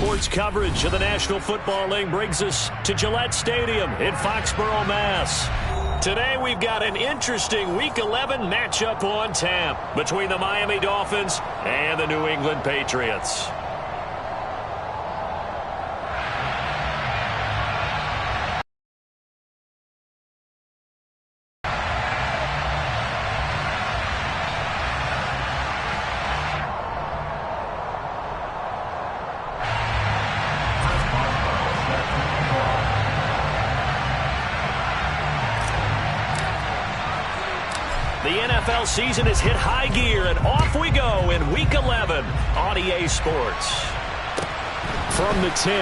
Sports coverage of the National Football League brings us to Gillette Stadium in Foxborough, Mass. Today we've got an interesting Week 11 matchup on tap between the Miami Dolphins and the New England Patriots. The NFL season has hit high gear, and off we go in Week 11 on EA Sports. From the 10.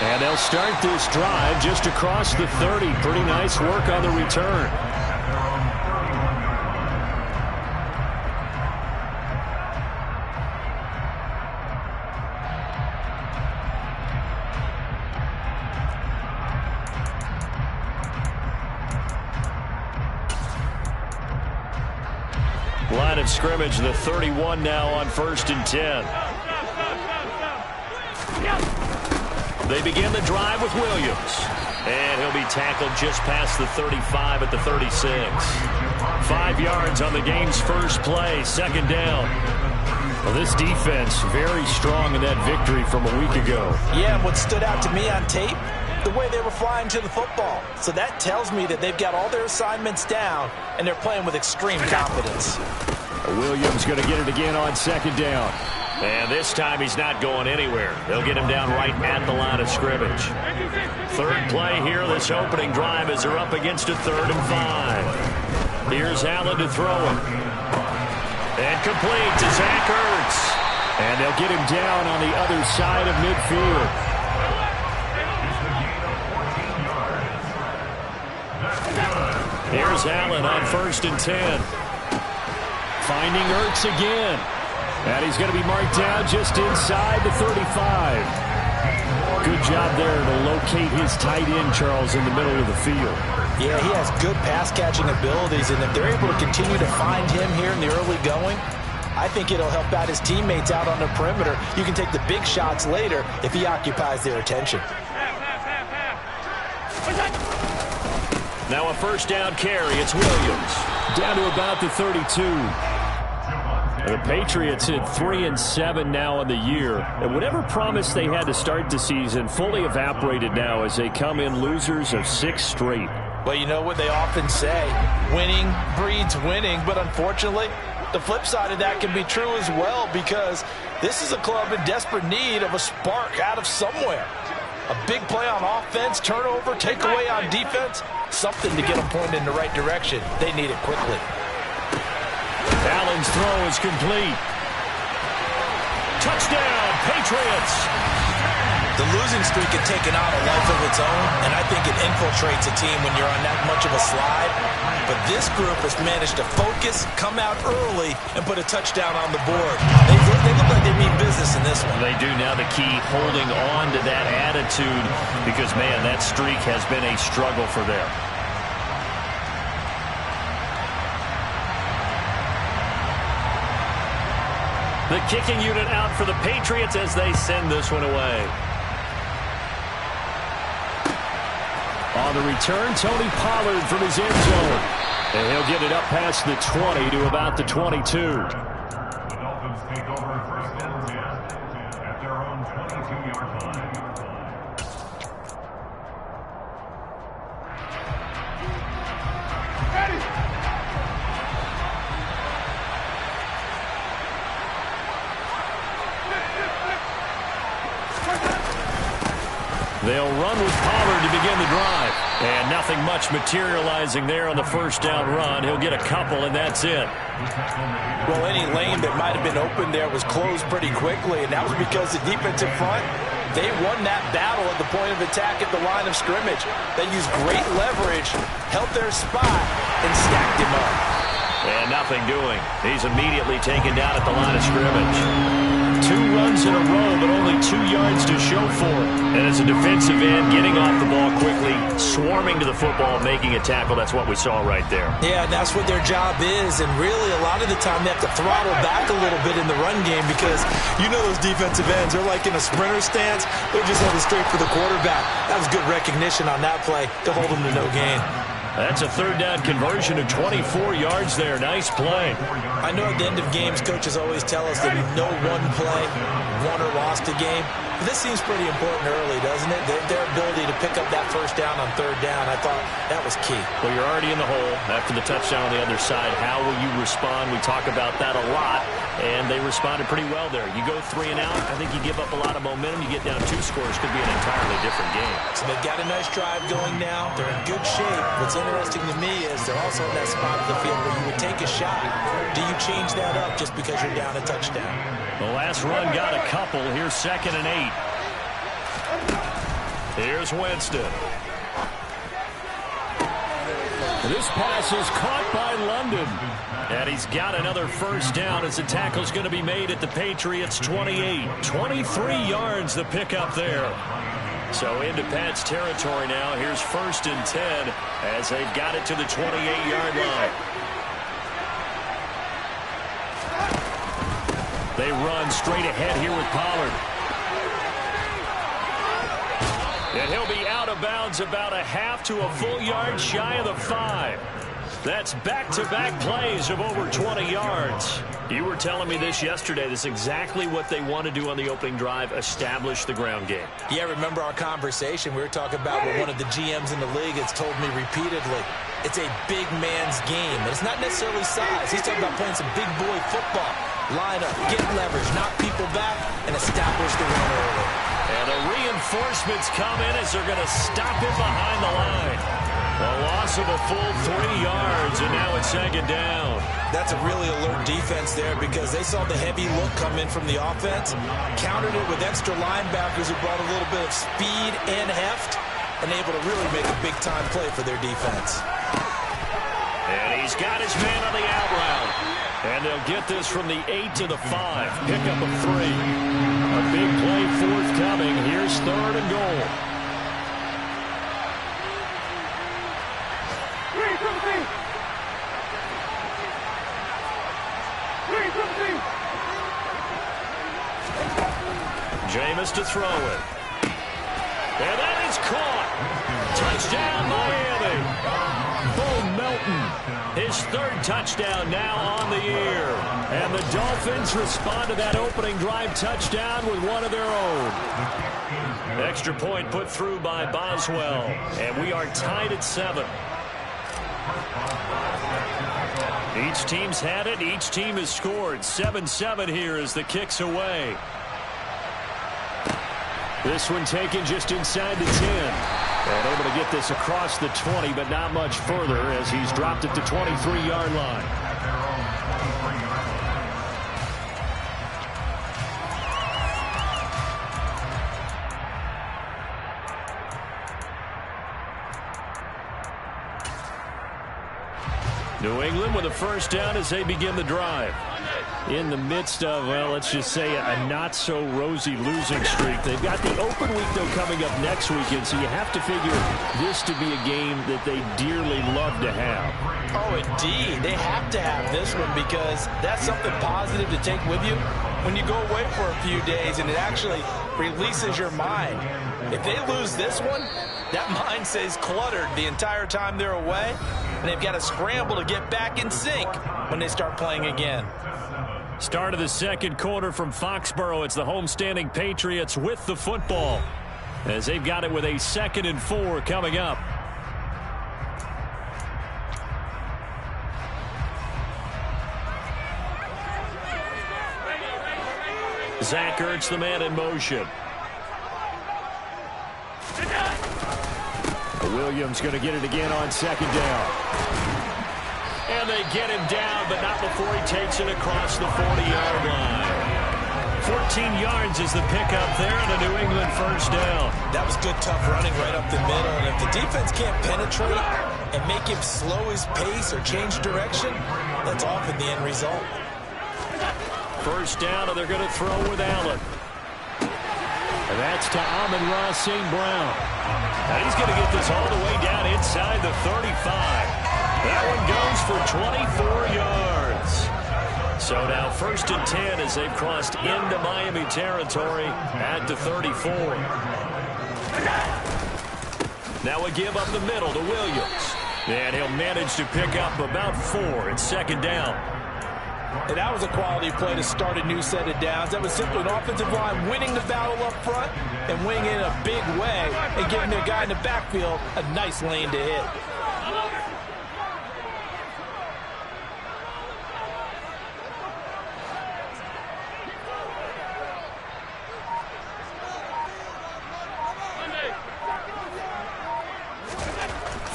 And they'll start this drive just across the 30. Pretty nice work on the return. Line of scrimmage, the 31 now on 1st and 10. They begin the drive with Williams. And he'll be tackled just past the 35 at the 36. 5 yards on the game's first play, 2nd down. Well, this defense very strong in that victory from a week ago. Yeah, and what stood out to me on tape, the way they were flying to the football. So that tells me that they've got all their assignments down, and they're playing with extreme confidence. Williams going to get it again on 2nd down. And this time he's not going anywhere. They'll get him down right at the line of scrimmage. 3rd play here, this opening drive as they're up against a 3rd and 5. Here's Allen to throw it. And complete to Zach Ertz. And they'll get him down on the other side of midfield. Here's Allen on 1st and 10. Finding Ertz again. And he's going to be marked down just inside the 35. Good job there to locate his tight end, Charles, in the middle of the field. Yeah, he has good pass-catching abilities, and if they're able to continue to find him here in the early going, I think it'll help out his teammates out on the perimeter. You can take the big shots later if he occupies their attention. Now a 1st down carry. It's Williams. Down to about the 32. The Patriots hit 3-7 now on the year. And whatever promise they had to start the season fully evaporated now as they come in losers of 6 straight. Well, you know what they often say, winning breeds winning. But unfortunately, the flip side of that can be true as well, because this is a club in desperate need of a spark out of somewhere. A big play on offense, turnover, takeaway on defense, something to get them pointed in the right direction. They need it quickly. Allen's throw is complete. Touchdown, Patriots. The losing streak had taken on a life of its own, and I think it infiltrates a team when you're on that much of a slide. But this group has managed to focus, come out early, and put a touchdown on the board. They look like they mean business in this one. They do. Now the key, holding on to that attitude, because, man, that streak has been a struggle for them. The kicking unit out for the Patriots as they send this one away. On the return, Tony Pollard from his end zone. And he'll get it up past the 20 to about the 22. The Dolphins take over 1st and 10 at their own 22-yard line. They'll run with Pollard to begin the drive. And nothing much materializing there on the 1st down run. He'll get a couple, and that's it. Well, any lane that might have been open there was closed pretty quickly, and that was because the defensive front, they won that battle at the point of attack at the line of scrimmage. They used great leverage, held their spot, and stacked him up. And nothing doing. He's immediately taken down at the line of scrimmage. 2 runs in a row, but only 2 yards to show for it. And as a defensive end, getting off the ball quickly, swarming to the football, making a tackle, that's what we saw right there. Yeah, that's what their job is. And really, a lot of the time, they have to throttle back a little bit in the run game because you know those defensive ends, they're like in a sprinter stance. They're just headed straight for the quarterback. That was good recognition on that play to hold them to no gain. That's a 3rd down conversion of 24 yards there. Nice play. I know at the end of games, coaches always tell us that no one play won or lost a game. But this seems pretty important early, doesn't it? Their ability to pick up that 1st down on 3rd down, I thought that was key. Well, you're already in the hole after the touchdown on the other side. How will you respond? We talk about that a lot, and they responded pretty well there. You go 3 and out, I think you give up a lot of momentum. You get down 2 scores, could be an entirely different game. So they've got a nice drive going now. They're in good shape. What's interesting to me is they're also in that spot of the field where you would take a shot. Do you change that up just because you're down a touchdown? The last run got a couple. Here's 2nd and 8. Here's Winston. This pass is caught by London. And he's got another 1st down as the tackle's going to be made at the Patriots' 28. 23 yards the pickup there. So into Pat's territory now. Here's 1st and 10 as they've got it to the 28-yard line. They run straight ahead here with Pollard. And he'll be out of bounds about a half to a full yard shy of the 5. That's back-to-back plays of over 20 yards. You were telling me this yesterday. This is exactly what they want to do on the opening drive, establish the ground game. Yeah, remember our conversation. We were talking about what one of the GMs in the league has told me repeatedly. It's a big man's game. And it's not necessarily size. He's talking about playing some big boy football. Line up, get leverage, knock people back, and establish the run early. And the reinforcements come in as they're going to stop it behind the line. A loss of a full 3 yards, and now it's 2nd down. That's a really alert defense there because they saw the heavy look come in from the offense, countered it with extra linebackers who brought a little bit of speed and heft, and able to really make a big-time play for their defense. And he's got his man on the out route. And they'll get this from the 8 to the 5. Pickup of 3. A big play forthcoming. Here's 3rd and goal. Jameis to throw it. And that is caught. Touchdown, Miami. Bo Melton, his 3rd touchdown now on the year. And the Dolphins respond to that opening drive touchdown with one of their own. Extra point put through by Boswell. And we are tied at 7. Each team's had it. Each team has scored. 7-7 here as the kick's away. This one taken just inside the 10. And able to get this across the 20, but not much further as he's dropped at the 23-yard line. New England with a 1st down as they begin the drive. In the midst of, well, let's just say a not-so-rosy losing streak. They've got the open week, though, coming up next weekend, so you have to figure this to be a game that they dearly love to have. Oh, indeed. They have to have this one because that's something positive to take with you when you go away for a few days, and it actually releases your mind. If they lose this one, that mind stays cluttered the entire time they're away, and they've got to scramble to get back in sync when they start playing again. Start of the 2nd quarter from Foxborough. It's the homestanding Patriots with the football as they've got it with a 2nd and 4 coming up. Zach Ertz, the man in motion. Williams going to get it again on 2nd down. And they get him down, but not before he takes it across the 40-yard line. 14 yards is the pickup there, and a New England 1st down. That was good, tough running right up the middle. And if the defense can't penetrate and make him slow his pace or change direction, that's often the end result. First down, and they're going to throw with Allen. And that's to Amon-Ra St. Brown. And he's going to get this all the way down inside the 35. That one goes for 24 yards. So now 1st and 10 as they've crossed into Miami territory at the 34. Now a give up the middle to Williams. And he'll manage to pick up about 4 at 2nd down. And that was a quality play to start a new set of downs. That was simply an offensive line winning the battle up front and winning in a big way and giving their guy in the backfield a nice lane to hit.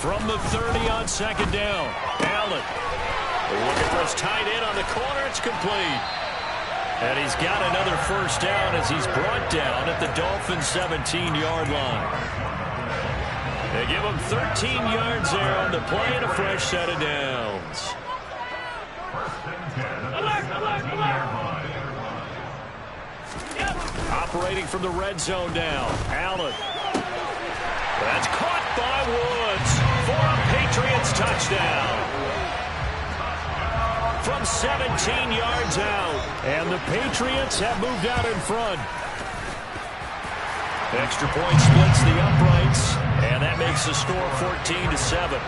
From the 30 on 2nd down, Allen looking for his tight end on the corner. It's complete. And he's got another 1st down as he's brought down at the Dolphins' 17-yard line. They give him 13 yards there on the play and a fresh set of downs. Operating from the red zone now, Allen. That's caught by Woods for a Patriots touchdown. From 17 yards out. And the Patriots have moved out in front. Extra point splits the uprights, and that makes the score 14-7.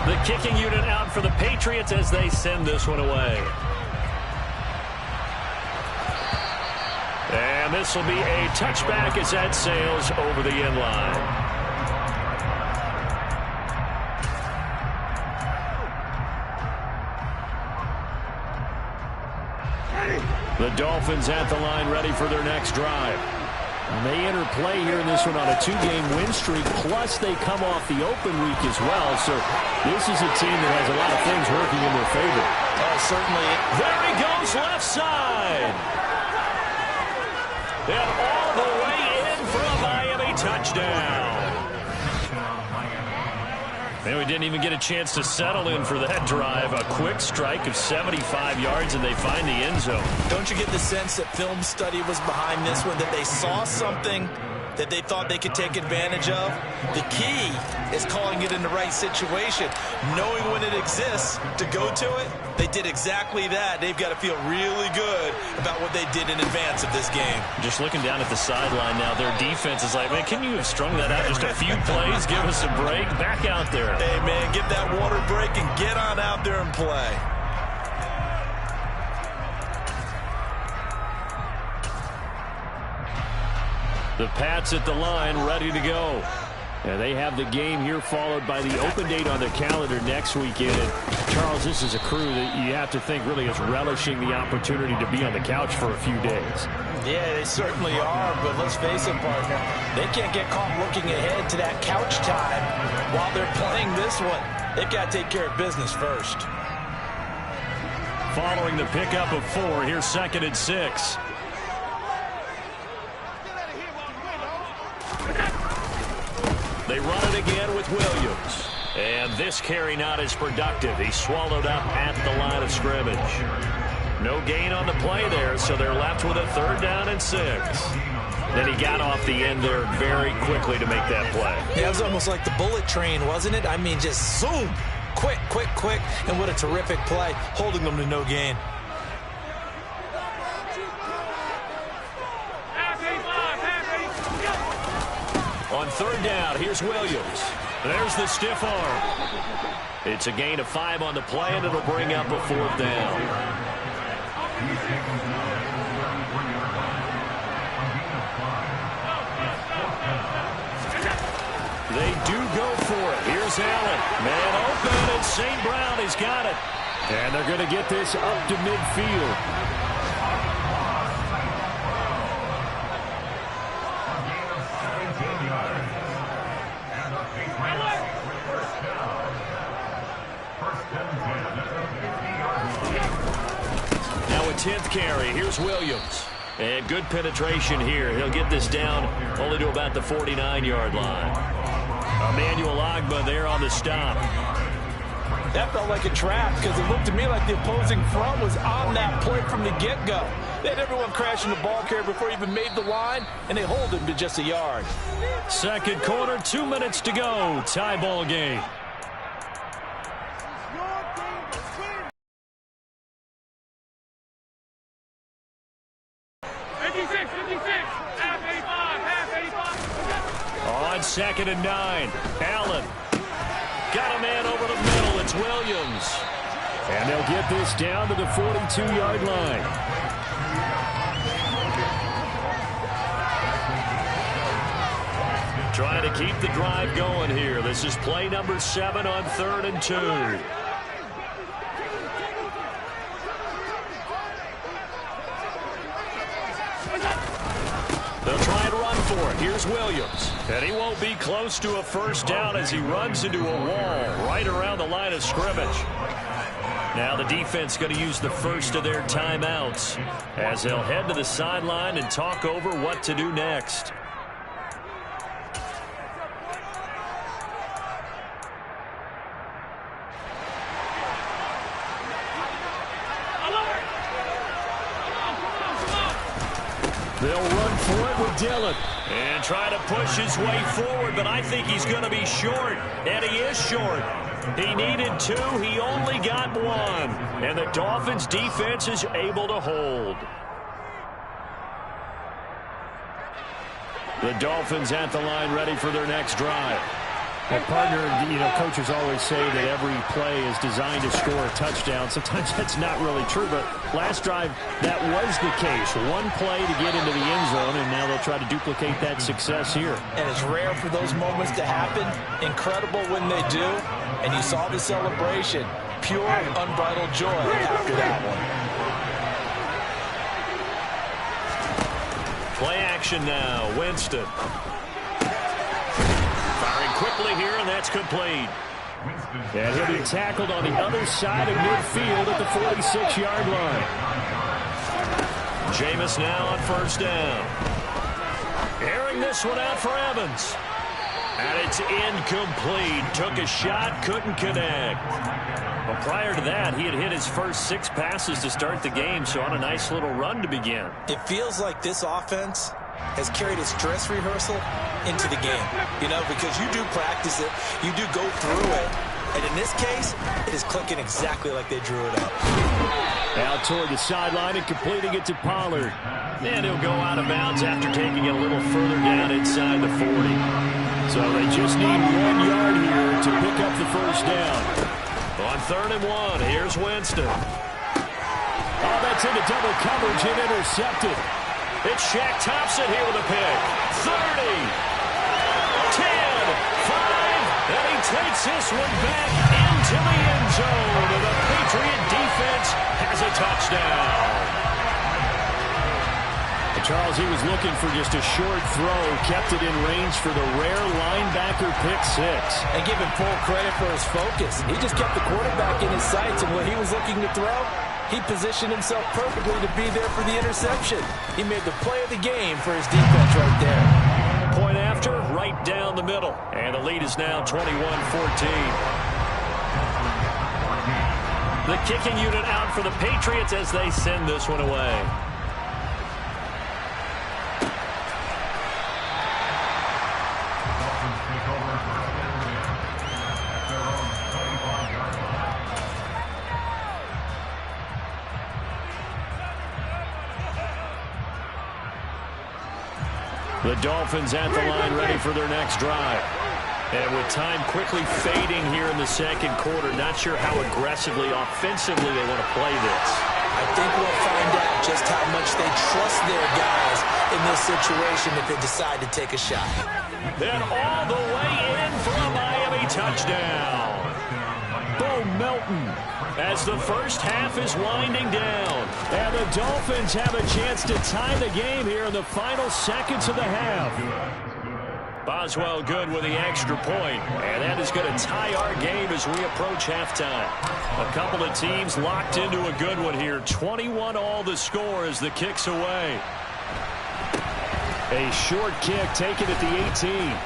The kicking unit out for the Patriots as they send this one away. And this will be a touchback as that sails over the end line. The Dolphins at the line ready for their next drive. And they enter play here in this one on a 2-game win streak, plus they come off the open week as well. So this is a team that has a lot of things working in their favor. Oh, certainly. There he goes, left side. And all the way in for a Miami touchdown. And we didn't even get a chance to settle in for that drive. A quick strike of 75 yards, and they find the end zone. Don't you get the sense that film study was behind this one, that they saw something that they thought they could take advantage of? The key is calling it in the right situation, knowing when it exists to go to it. They did exactly that. They've got to feel really good about what they did in advance of this game. Just looking down at the sideline now, their defense is like, man, can you have strung that out just a few plays? Give us a break. Back out there. Hey, man, get that water break and get on out there and play. The Pats at the line, ready to go. And they have the game here followed by the open date on their calendar next weekend. And Charles, this is a crew that you have to think really is relishing the opportunity to be on the couch for a few days. Yeah, they certainly are, but let's face it, partner. They can't get caught looking ahead to that couch time while they're playing this one. They've got to take care of business first. Following the pickup of 4, here's 2nd and 6. They run it again with Williams. And this carry not as productive. He's swallowed up at the line of scrimmage. No gain on the play there, so they're left with a 3rd down and 6. Then he got off the end there very quickly to make that play. Yeah, it was almost like the bullet train, wasn't it? I mean, just zoom. Quick, quick, quick. And what a terrific play, holding them to no gain. On 3rd down, here's Williams. There's the stiff arm. It's a gain of 5 on the play, and it'll bring up a 4th down. They do go for it. Here's Allen. Man open, and St. Brown has got it. And they're going to get this up to midfield. Now a 10th carry. Here's Williams. And good penetration here. He'll get this down only to about the 49-yard line. Emmanuel Ogbah there on the stop. That felt like a trap because it looked to me like the opposing front was on that play from the get-go. They had everyone crashing the ball carrier before he even made the line, and they hold him to just a yard. Second quarter, 2 minutes to go. Tie ball game. On 2nd and 9, Allen. Got a man over the middle. It's Williams. And they'll get this down to the 42-yard line. Trying to keep the drive going here. This is play number 7 on 3rd and 2. They'll try and run for it. Here's Williams. And he won't be close to a first down as he runs into a wall right around the line of scrimmage. Now the defense going to use the first of their timeouts as they'll head to the sideline and talk over what to do next. They'll run for it with Dillon. And try to push his way forward, but I think he's going to be short. And he is short. He needed 2. He only got 1. And the Dolphins' defense is able to hold. The Dolphins at the line ready for their next drive. Well, partner, coaches always say that every play is designed to score a touchdown. Sometimes that's not really true, but last drive, that was the case. One play to get into the end zone, and now they'll try to duplicate that success here. And it's rare for those moments to happen. Incredible when they do. And you saw the celebration. Pure, unbridled joy after that one. Play action now. Winston. Quickly here, and that's complete. And he'll be tackled on the other side of midfield at the 46-yard line. Jameis now on first down. Airing this one out for Evans. And it's incomplete. Took a shot, couldn't connect. Well, prior to that, he had hit his first 6 passes to start the game, so on a nice little run to begin. It feels like this offense has carried its dress rehearsal into the game, because you do practice it, you do go through it, and in this case, it is clicking exactly like they drew it up. Out toward the sideline and completing it to Pollard. And he'll go out of bounds after taking it a little further down inside the 40. So they just need 1 yard here to pick up the first down. On 3rd and 1, here's Winston. Oh, that's into double coverage and intercepted. It's Shaq Thompson here with a pick. 30, 10, 5, and he takes this one back into the end zone. And the Patriot defense has a touchdown. And Charles, he was looking for just a short throw, kept it in range for the rare linebacker pick 6. And give him full credit for his focus. He just kept the quarterback in his sights, and when he was looking to throw, he positioned himself perfectly to be there for the interception. He made the play of the game for his defense right there. Point after, right down the middle. And the lead is now 21-14. The kicking unit out for the Patriots as they send this one away. The Dolphins at the line ready for their next drive. And with time quickly fading here in the second quarter, not sure how aggressively, offensively they want to play this. I think we'll find out just how much they trust their guys in this situation if they decide to take a shot. Then all the way in for a Miami touchdown. Bo Melton as the first half is winding down. And the Dolphins have a chance to tie the game here in the final seconds of the half. Boswell good with the extra point. And that is going to tie our game as we approach halftime. A couple of teams locked into a good one here. 21-all the score as the kick's away. A short kick taken at the 18.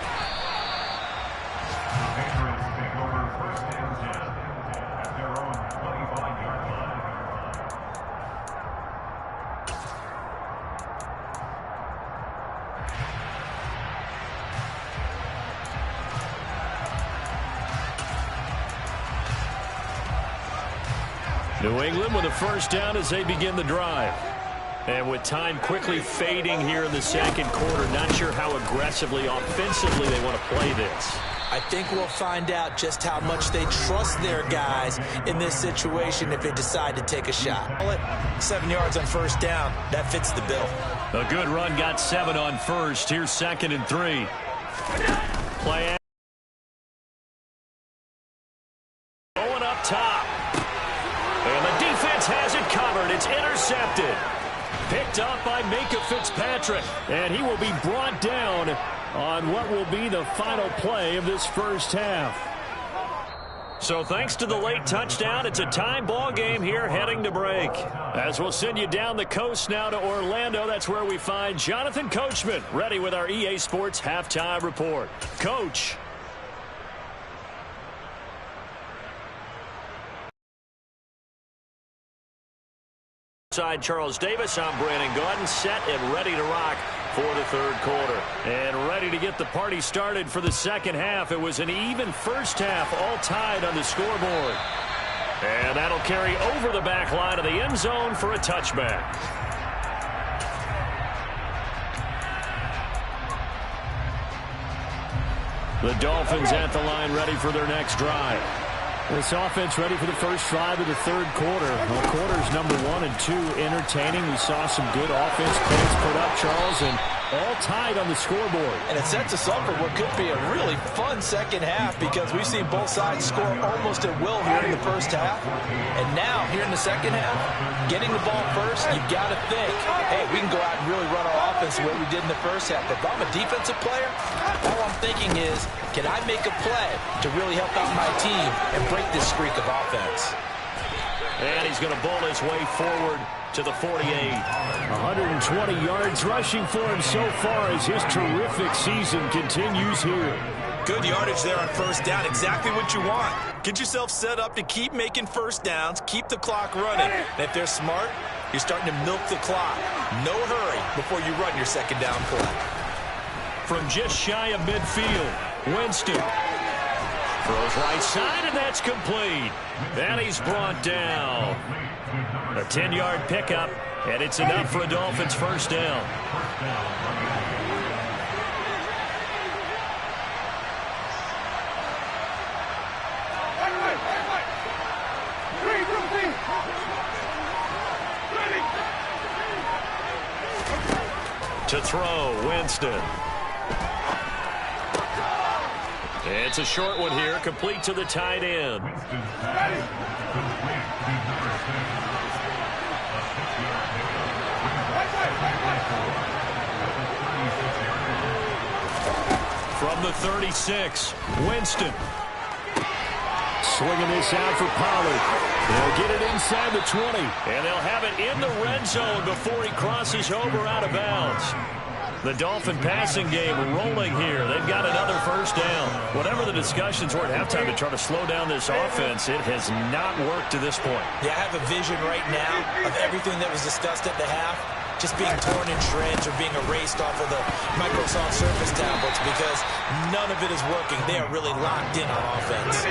New England with a first down as they begin the drive. And with time quickly fading here in the second quarter, not sure how aggressively, offensively they want to play this. I think we'll find out just how much they trust their guys in this situation if they decide to take a shot. 7 yards on first down. That fits the bill. A good run got 7 on first. Here's 2nd and 3. Play going up top. And the defense has it covered. It's intercepted. Picked up by Minka Fitzpatrick. And he will be brought down on what will be the final play of this first half. So thanks to the late touchdown, it's a time ball game here heading to break. As we'll send you down the coast now to Orlando, that's where we find Jonathan Coachman ready with our EA Sports Halftime Report. Coach. Side Charles Davis, I'm Brandon Gaudin, set and ready to rock for the third quarter. And ready to get the party started for the second half. It was an even first half, all tied on the scoreboard. And that'll carry over the back line of the end zone for a touchback. The Dolphins at the line ready for their next drive. This offense ready for the first drive of the third quarter. Well, quarters number 1 and 2 entertaining. We saw some good offense plays put up, Charles, and all tied on the scoreboard. And it sets us up for what could be a really fun second half because we've seen both sides score almost at will here in the first half. And now, here in the second half, getting the ball first, you've got to think, hey, we can go out and really run our offense the way we did in the first half. But if I'm a defensive player, all I'm thinking is, can I make a play to really help out my team and break this streak of offense? And he's going to bowl his way forward to the 48. 120 yards rushing for him so far as his terrific season continues here. Good yardage there on first down. Exactly what you want. Get yourself set up to keep making first downs, keep the clock running. And if they're smart, you're starting to milk the clock. No hurry before you run your second down play. From just shy of midfield, Winston throws right side, and that's complete. And he's brought down. A 10-yard pickup, and it's enough for a Dolphins first down. To throw, Winston. It's a short one here, complete to the tight end. From the 36, Winston. Swinging this out for Pollard. They'll get it inside the 20. And they'll have it in the red zone before he crosses over out of bounds. The Dolphin passing game rolling here. They've got another first down. Whatever the discussions were at halftime to try to slow down this offense, it has not worked to this point. Yeah, I have a vision right now of everything that was discussed at the half just being torn in shreds or being erased off of the Microsoft Surface tablets because none of it is working. They are really locked in on offense.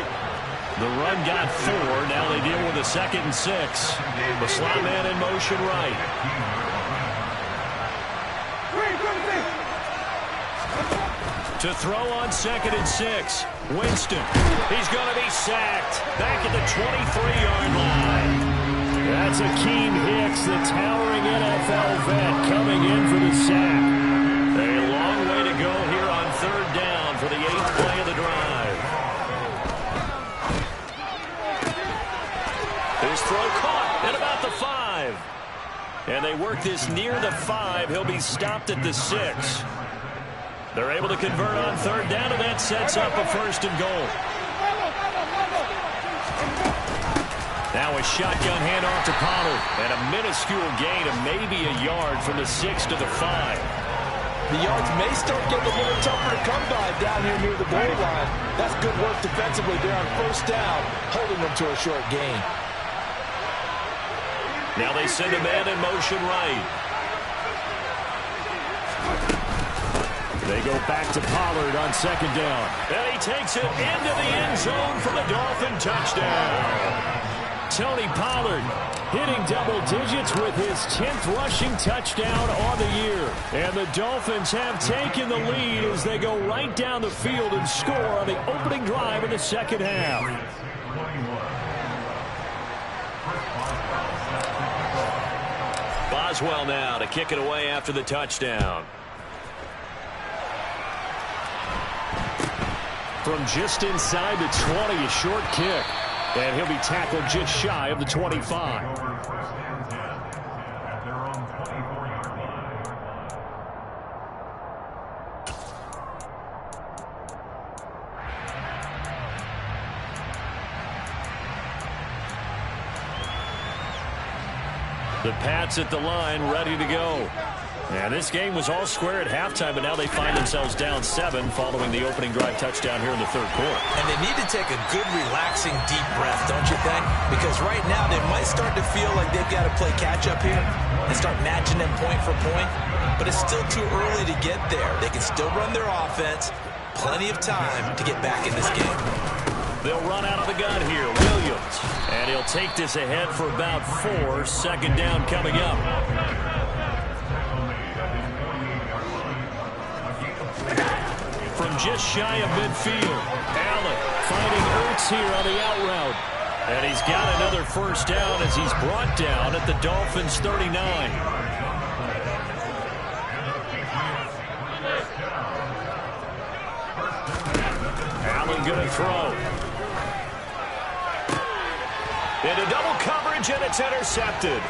The run got 4. Now they deal with a 2nd and 6. The slot man in motion right. To throw on 2nd and 6. Winston. He's going to be sacked. Back at the 23-yard line. That's Akeem Hicks, the towering NFL vet, coming in for the sack. A long way to go here on third down for the 8th play of the drive. His throw caught at about the 5. And they work this near the 5. He'll be stopped at the 6. They're able to convert on third down, and that sets up a 1st and goal. Now a shotgun handoff to Pollard, and a minuscule gain of maybe a yard from the 6 to the 5. The yards may start getting a little tougher to come by down here near the goal line. That's good work defensively there on first down, holding them to a short gain. Now they send a man in motion right. They go back to Pollard on 2nd down. And he takes it into the end zone for the Dolphin touchdown. Tony Pollard hitting double digits with his 10th rushing touchdown on the year. And the Dolphins have taken the lead as they go right down the field and score on the opening drive in the second half. Boswell now to kick it away after the touchdown. From just inside the 20, a short kick. And he'll be tackled just shy of the 25. The Pats at the line, ready to go. And this game was all square at halftime, but now they find themselves down 7 following the opening drive touchdown here in the third quarter. And they need to take a good, relaxing, deep breath, don't you think? Because right now they might start to feel like they've got to play catch-up here and start matching them point for point. But it's still too early to get there. They can still run their offense. Plenty of time to get back in this game. They'll run out of the gun here. Williams. And he'll take this ahead for about 4. Second down coming up. From just shy of midfield, Allen finding Ertz here on the out route. And he's got another first down as he's brought down at the Dolphins' 39. Allen going to throw. Into double coverage, and it's intercepted.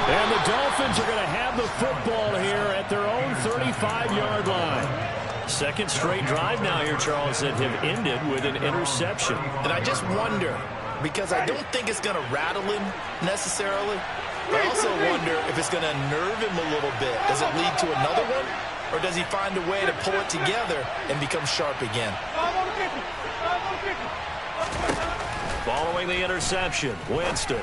And the Dolphins are going to have the football here at their own 35-yard line. Second straight drive now here, Charles, that have ended with an interception. And I just wonder, because I don't think it's going to rattle him necessarily. I also wonder if it's going to nerve him a little bit. Does it lead to another one? Or does he find a way to pull it together and become sharp again? Following the interception, Winston.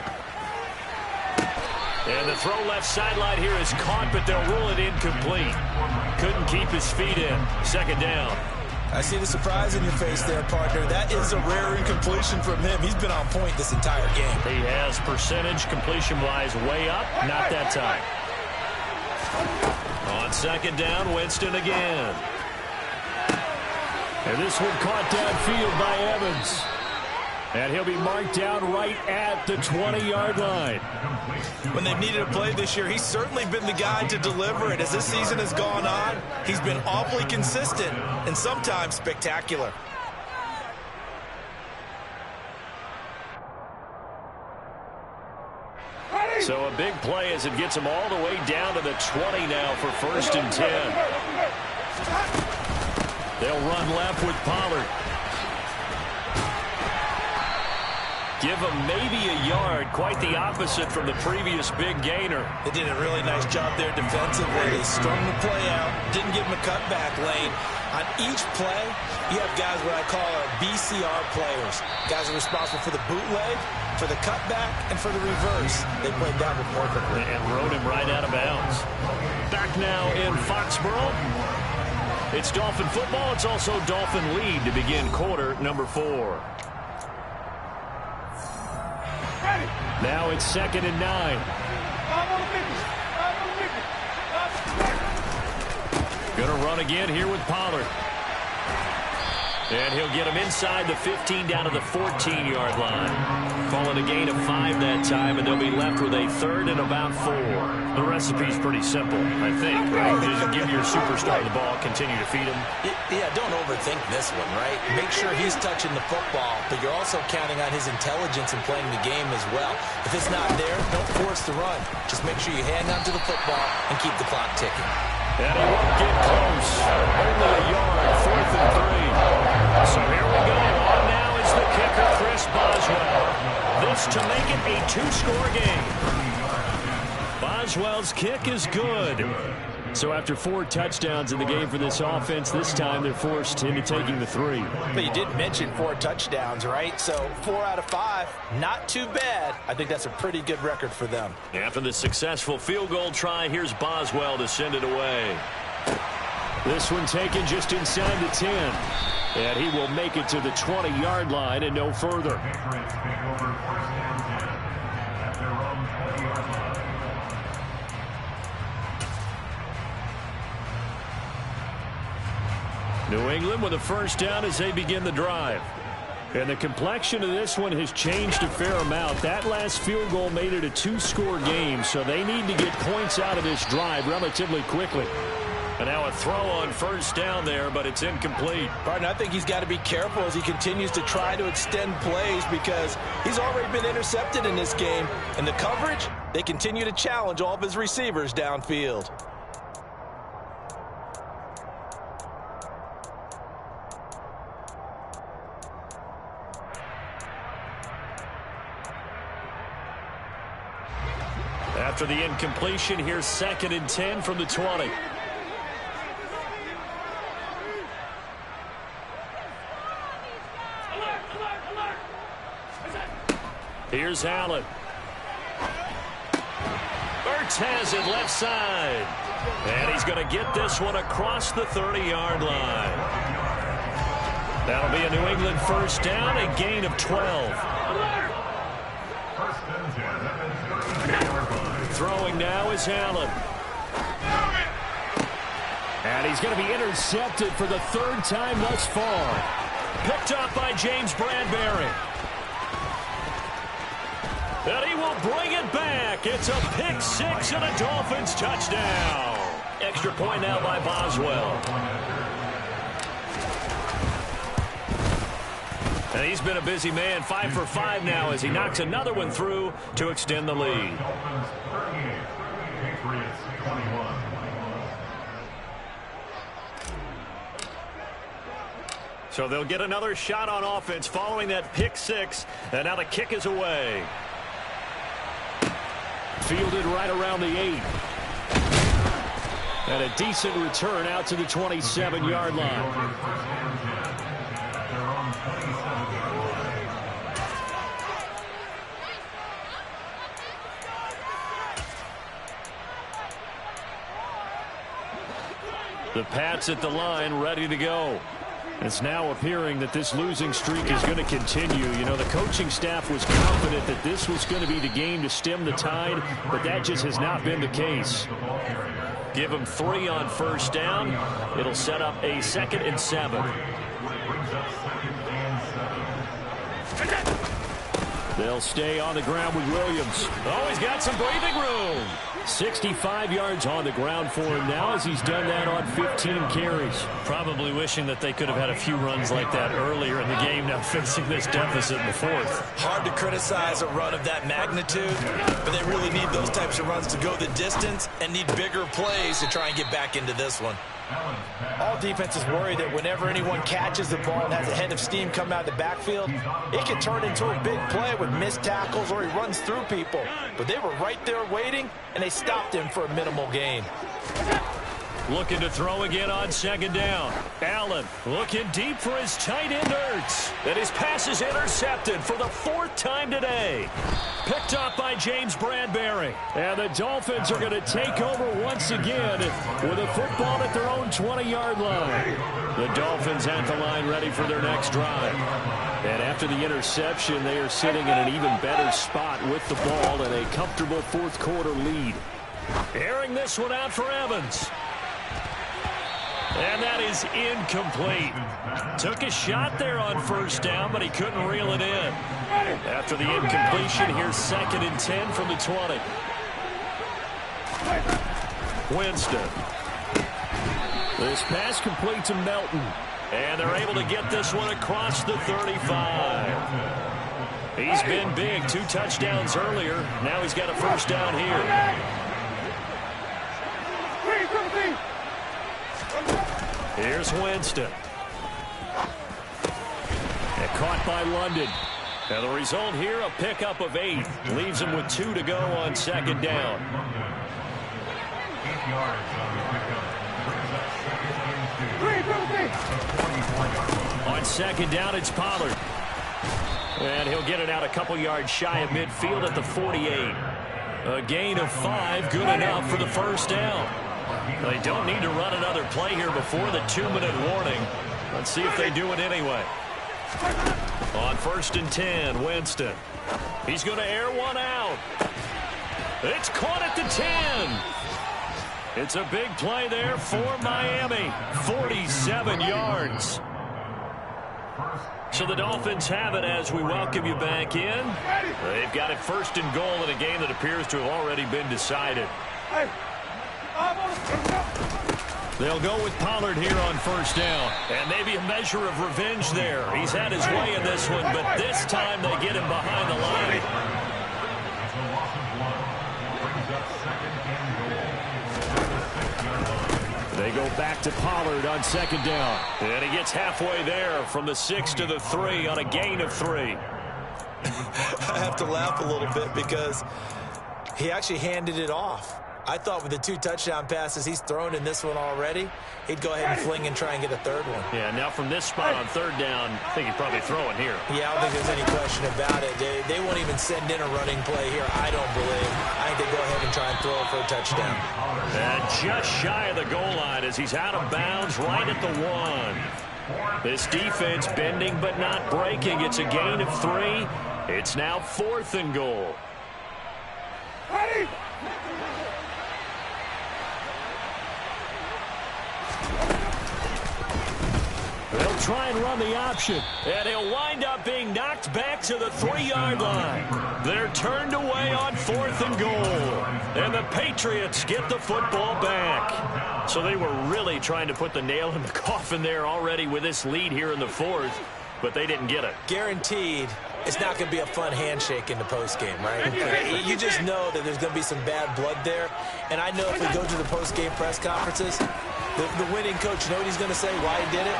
And the throw left sideline here is caught, but they'll rule it incomplete. Couldn't keep his feet in. Second down. I see the surprise in your face there, partner. That is a rare incompletion from him. He's been on point this entire game. He has percentage completion-wise way up. Not that time. On second down, Winston again. And this one caught downfield by Evans. And he'll be marked down right at the 20-yard line. When they've needed a play this year, he's certainly been the guy to deliver it. As this season has gone on, he's been awfully consistent and sometimes spectacular. So a big play as it gets him all the way down to the 20 now for 1st and 10. They'll run left with Pollard. Give him maybe a yard, quite the opposite from the previous big gainer. They did a really nice job there defensively. They strung the play out, didn't give him a cutback lane. On each play, you have guys what I call BCR players. Guys are responsible for the bootleg, for the cutback, and for the reverse. They played that one perfectly. And rode him right out of bounds. Back now in Foxborough. It's Dolphin football. It's also Dolphin lead to begin quarter number 4. Now it's 2nd and 9. Gonna run again here with Pollard. And he'll get him inside the 15 down to the 14-yard line. Calling a gain of 5 that time, and they'll be left with a 3rd and about 4. The recipe's pretty simple, I think, right? Just give your superstar the ball, continue to feed him. Yeah, don't overthink this one, right? Make sure he's touching the football, but you're also counting on his intelligence in playing the game as well. If it's not there, don't force the run. Just make sure you hang on to the football and keep the clock ticking. And he won't get close. Only a yard, 4th and 3. So here we go. On now is the kicker, Chris Boswell. This to make it a 2-score game. Boswell's kick is good. So after 4 touchdowns in the game for this offense, this time they're forced into taking the 3. But you did mention 4 touchdowns, right? So 4 out of 5, not too bad. I think that's a pretty good record for them. After the successful field goal try, here's Boswell to send it away. This one taken just inside the 10. And he will make it to the 20-yard line and no further. Patriots take over first and 10 at their own 20-yard line. New England with a first down as they begin the drive. And the complexion of this one has changed a fair amount. That last field goal made it a two-score game, so they need to get points out of this drive relatively quickly. And now a throw on first down there, but it's incomplete. Barton, I think he's got to be careful as he continues to try to extend plays because he's already been intercepted in this game. And the coverage, they continue to challenge all of his receivers downfield. After the incompletion, here's 2nd and 10 from the 20. Here's Allen. Ertz has it left side. And he's going to get this one across the 30-yard line. That'll be a New England first down, a gain of 12. Throwing now is Allen. And he's going to be intercepted for the 3rd time thus far. Picked up by James Bradbury. And he will bring it back. It's a pick 6 and a Dolphins touchdown. Extra point now by Boswell. And he's been a busy man, 5 for 5 now as he knocks another one through to extend the lead. Dolphins 38, Patriots 21. So they'll get another shot on offense following that pick 6. And now the kick is away. Fielded right around the 8. And a decent return out to the 27-yard line. The Pats at the line, ready to go. It's now appearing that this losing streak is going to continue. You know, the coaching staff was confident that this was going to be the game to stem the tide, but that just has not been the case. Give them 3 on first down. It'll set up a 2nd and 7. They'll stay on the ground with Williams. Oh, he's got some breathing room. 65 yards on the ground for him now as he's done that on 15 carries. Probably wishing that they could have had a few runs like that earlier in the game, now facing this deficit in the 4th. Hard to criticize a run of that magnitude, but they really need those types of runs to go the distance and need bigger plays to try and get back into this one. All defenses worry that whenever anyone catches the ball and has a head of steam come out of the backfield, it can turn into a big play with missed tackles or he runs through people. But they were right there waiting, and they stopped him for a minimal gain. Looking to throw again on 2nd down. Allen looking deep for his tight end Ertz. And his pass is intercepted for the 4th time today. Picked up by James Bradbury. And the Dolphins are going to take over once again with a football at their own 20-yard line. The Dolphins at the line ready for their next drive. And after the interception, they are sitting in an even better spot with the ball and a comfortable 4th quarter lead. Airing this one out for Evans. And that is incomplete. Took a shot there on first down, but he couldn't reel it in. After the incompletion, here's 2nd and 10 from the 20. Winston. This pass complete to Melton. And they're able to get this one across the 35. He's been big, 2 touchdowns earlier. Now he's got a first down here. Here's Winston. And caught by London. And the result here, a pickup of 8. Leaves him with 2 to go on 2nd down. 8 yards on the pickup. On 2nd down, it's Pollard. And he'll get it out a couple yards shy of midfield at the 48. A gain of 5, good enough for the first down. They don't need to run another play here before the 2-minute warning. Let's see if they do it anyway. On 1st and 10, Winston. He's going to air one out. It's caught at the 10. It's a big play there for Miami. 47 yards. So the Dolphins have it as we welcome you back in. They've got it 1st and goal in a game that appears to have already been decided. They'll go with Pollard here on 1st down. And maybe a measure of revenge there. He's had his way in this one, but this time they get him behind the line. They go back to Pollard on 2nd down. And he gets halfway there from the 6 to the 3 on a gain of 3. I have to laugh a little bit because he actually handed it off. I thought with the 2 touchdown passes he's thrown in this one already, he'd go ahead and fling and try and get a 3rd one. Yeah, now from this spot on 3rd down, I think he'd probably throw it here. Yeah, I don't think there's any question about it. They won't even send in a running play here, I don't believe. I think they go ahead and try and throw it for a touchdown. And just shy of the goal line as he's out of bounds right at the 1. This defense bending but not breaking. It's a gain of 3. It's now 4th and goal. Ready? They'll try and run the option, and he'll wind up being knocked back to the 3-yard line. They're turned away on 4th and goal, and the Patriots get the football back. So they were really trying to put the nail in the coffin there already with this lead here in the 4th, but they didn't get it. Guaranteed it's not going to be a fun handshake in the postgame, right? You just know that there's going to be some bad blood there, and I know if we go to the postgame press conferences, the winning coach, you know what he's going to say, why he did it?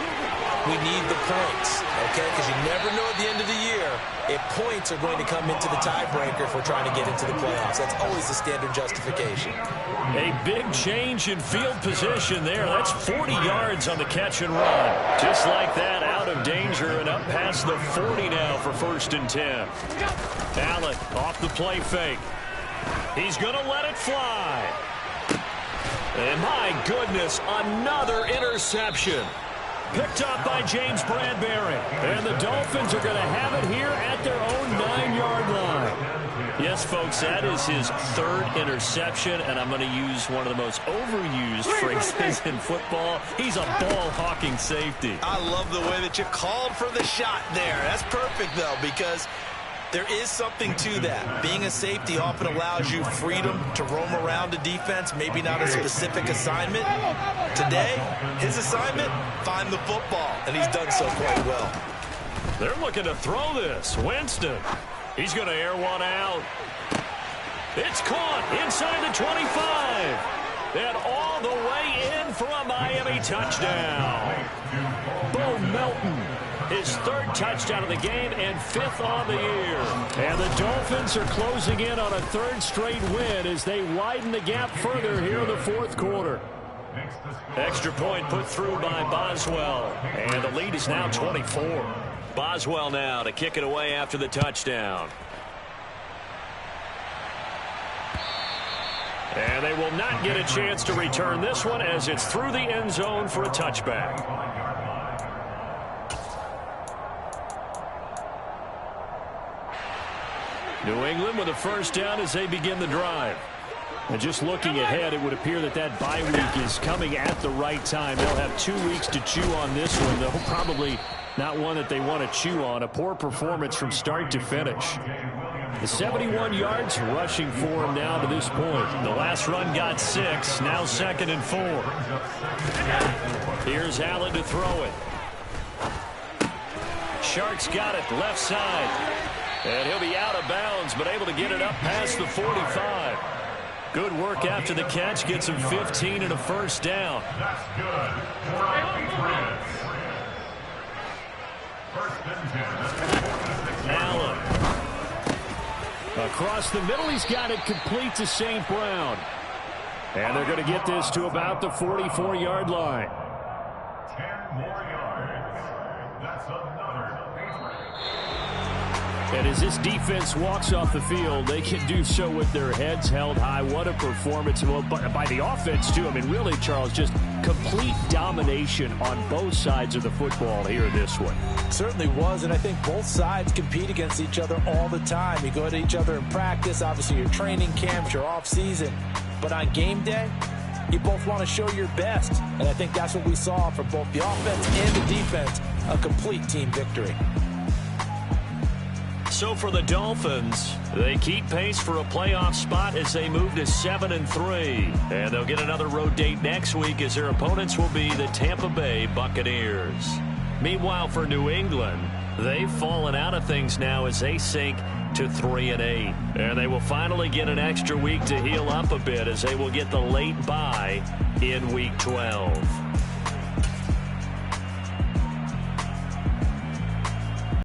We need the points, okay? Because you never know at the end of the year if points are going to come into the tiebreaker if we're trying to get into the playoffs. That's always the standard justification. A big change in field position there. That's 40 yards on the catch and run. Just like that, out of danger and up past the 40 now for 1st and 10. Allen off the play fake. He's going to let it fly. And my goodness, another interception. Picked up by James Bradbury. And the Dolphins are going to have it here at their own 9-yard line. Yes, folks, that is his 3rd interception, and I'm going to use one of the most overused phrases in football. He's a ball-hawking safety. I love the way that you called for the shot there. That's perfect, though, because there is something to that. Being a safety often allows you freedom to roam around the defense, maybe not a specific assignment. Today, his assignment, find the football, and he's done so quite well. They're looking to throw this. Winston, he's going to air one out. It's caught inside the 25. And all the way in for a Miami touchdown. Bo Melton, his 3rd touchdown of the game and 5th on the year. And the Dolphins are closing in on a 3rd straight win as they widen the gap further here in the 4th quarter. Extra point put through by Boswell. And the lead is now 24. Boswell now to kick it away after the touchdown. And they will not get a chance to return this one as it's through the end zone for a touchback. New England with a 1st down as they begin the drive. And just looking ahead, it would appear that that bye week is coming at the right time. They'll have 2 weeks to chew on this one, though probably not one that they want to chew on. A poor performance from start to finish. The 71 yards rushing for him now to this point. The last run got 6, now 2nd and 4. Here's Allen to throw it. Sharks got it left side. And he'll be out of bounds, but able to get it up past the 45. Good work after the catch. Gets him 15 and a 1st down. That's good. For our Patriots. 1st and 10. Allen. Across the middle, he's got it complete to St. Brown. And they're going to get this to about the 44-yard line. 10 more yards. That's another Patriot. And as this defense walks off the field, they can do so with their heads held high. What a performance by the offense, too. I mean, really, Charles, just complete domination on both sides of the football here in this one. Certainly was, and I think both sides compete against each other all the time. You go to each other in practice, obviously your training camps, your off-season. But on game day, you both want to show your best. And I think that's what we saw from both the offense and the defense, a complete team victory. So for the Dolphins, they keep pace for a playoff spot as they move to 7-3. And they'll get another road date next week as their opponents will be the Tampa Bay Buccaneers. Meanwhile, for New England, they've fallen out of things now as they sink to 3-8. And they will finally get an extra week to heal up a bit as they will get the late bye in Week 12.